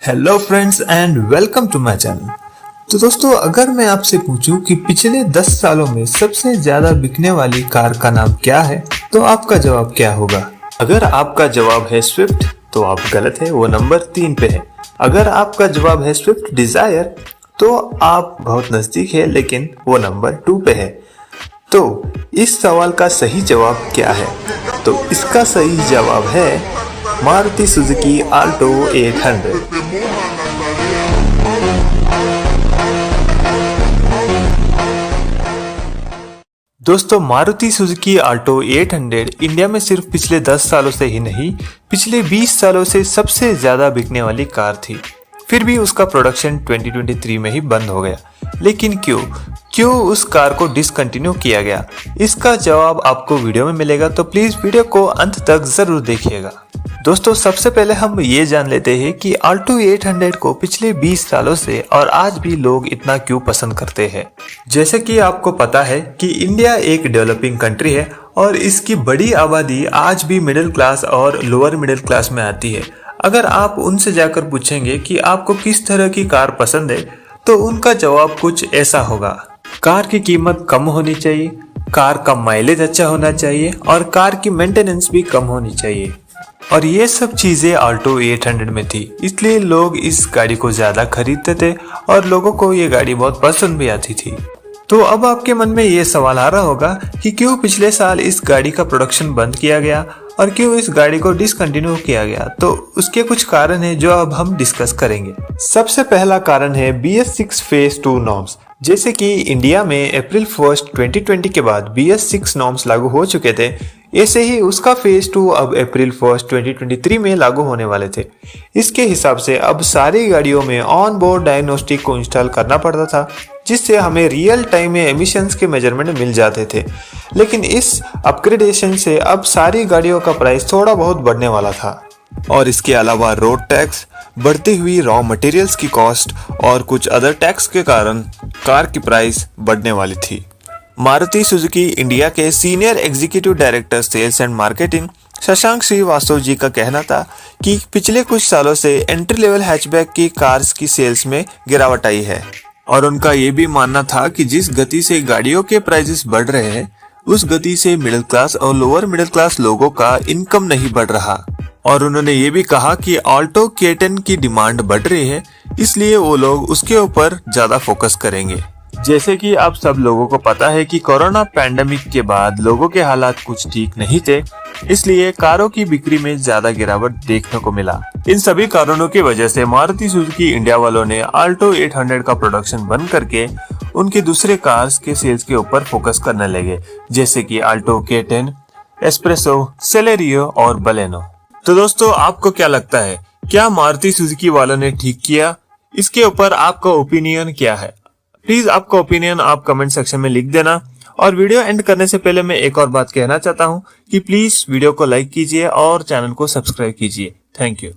Hello friends and welcome to my channel. तो दोस्तों, अगर मैं आपसे पूछूं कि पिछले 10 सालों में सबसे ज्यादा बिकने वाली कार का नाम क्या है, तो आपका जवाब क्या होगा? अगर आपका जवाब है स्विफ्ट तो आप गलत है, वो नंबर 3 पे है। अगर आपका जवाब है स्विफ्ट डिजायर तो आप बहुत नजदीक है, लेकिन वो नंबर 2 पे है। तो इस सवाल का सही जवाब क्या है? तो इसका सही जवाब है मारुति सुजुकी आल्टो 800। दोस्तों, मारुति सुजुकी आल्टो 800 इंडिया में सिर्फ पिछले 10 सालों से ही नहीं, पिछले 20 सालों से सबसे ज्यादा बिकने वाली कार थी। फिर भी उसका प्रोडक्शन 2023 में ही बंद हो गया। लेकिन क्यों उस कार को डिसकंटिन्यू किया गया? इसका जवाब आपको वीडियो में मिलेगा, तो प्लीज वीडियो को अंत तक जरूर देखिएगा। दोस्तों, सबसे पहले हम ये जान लेते हैं कि आल्टो 800 को पिछले 20 सालों से और आज भी लोग इतना क्यों पसंद करते हैं। जैसे कि आपको पता है कि इंडिया एक डेवलपिंग कंट्री है और इसकी बड़ी आबादी आज भी मिडिल क्लास और लोअर मिडिल क्लास में आती है। अगर आप उनसे जाकर पूछेंगे कि आपको किस तरह की कार पसंद है, तो उनका जवाब कुछ ऐसा होगा। कार की कीमत कम होनी चाहिए, कार का माइलेज अच्छा होना चाहिए और कार की मेंटेनेंस भी कम होनी चाहिए। और ये सब चीजें आल्टो 800 में थी, इसलिए लोग इस गाड़ी को ज्यादा खरीदते थे और लोगों को ये गाड़ी बहुत पसंद भी आती थी। तो अब आपके मन में ये सवाल आ रहा होगा कि क्यों पिछले साल इस गाड़ी का प्रोडक्शन बंद किया गया और क्यों इस गाड़ी को डिसकंटिन्यू किया गया। तो उसके कुछ कारण हैं जो अब हम डिस्कस करेंगे। सबसे पहला कारण है BS6 फेज 2 नॉर्म्स। जैसे कि इंडिया में अप्रैल 1 2020 के बाद BS6 नॉर्म्स लागू हो चुके थे, ऐसे ही उसका फेज 2 अब अप्रैल 1 2023 में लागू होने वाले थे। इसके हिसाब से अब सारी गाड़ियों में ऑन बोर्ड डायग्नोस्टिक को इंस्टॉल करना पड़ता था, जिससे हमें रियल टाइम में एमिशंस के मेजरमेंट मिल जाते थे। लेकिन इस अपग्रेडेशन से अब सारी गाड़ियों का प्राइस थोड़ा बहुत बढ़ने वाला था। और इसके अलावा रोड टैक्स, बढ़ती हुई रॉ मटेरियल्स की कॉस्ट और कुछ अदर टैक्स के कारण कार की प्राइस बढ़ने वाली थी। मारुति सुजुकी इंडिया के senior executive director sales and marketing Shashank Srivastava ji का कहना था कि पिछले कुछ सालों से एंट्री लेवल हैचबैक की कार्स की सेल्स में गिरावट आई है। और उनका ये भी मानना था कि जिस गति से गाड़ियों के प्राइसेस बढ़ रहे हैं, उस गति से मिडिल क्लास और लोअर मिडिल क्लास लोगों का इनकम नहीं बढ़ रहा। और उन्होंने ये भी कहा कि आल्टो K10 की डिमांड बढ़ रही है, इसलिए वो लोग उसके ऊपर ज्यादा फोकस करेंगे। जैसे कि आप सब लोगों को पता है कि कोरोना पैंडेमिक के बाद लोगों के हालात कुछ ठीक नहीं थे, इसलिए कारों की बिक्री में ज्यादा गिरावट देखने को मिला। इन सभी कारणों की वजह से मारुति सुजुकी इंडिया वालों ने आल्टो 800 का प्रोडक्शन बंद करके उनके दूसरे कार्स के सेल्स के ऊपर फोकस करने लगे, जैसे कि आल्टो K10, एस्प्रेसो, सेलेरियो और बलेनो। तो दोस्तों, आपको क्या लगता है, क्या मारुति सुजुकी वालों ने ठीक किया? इसके ऊपर आपका ओपिनियन क्या है? प्लीज आपका ओपिनियन आप कमेंट सेक्शन में लिख देना। और वीडियो एंड करने से पहले मैं एक और बात कहना चाहता हूँ कि प्लीज वीडियो को लाइक कीजिए और चैनल को सब्सक्राइब कीजिए। Thank you.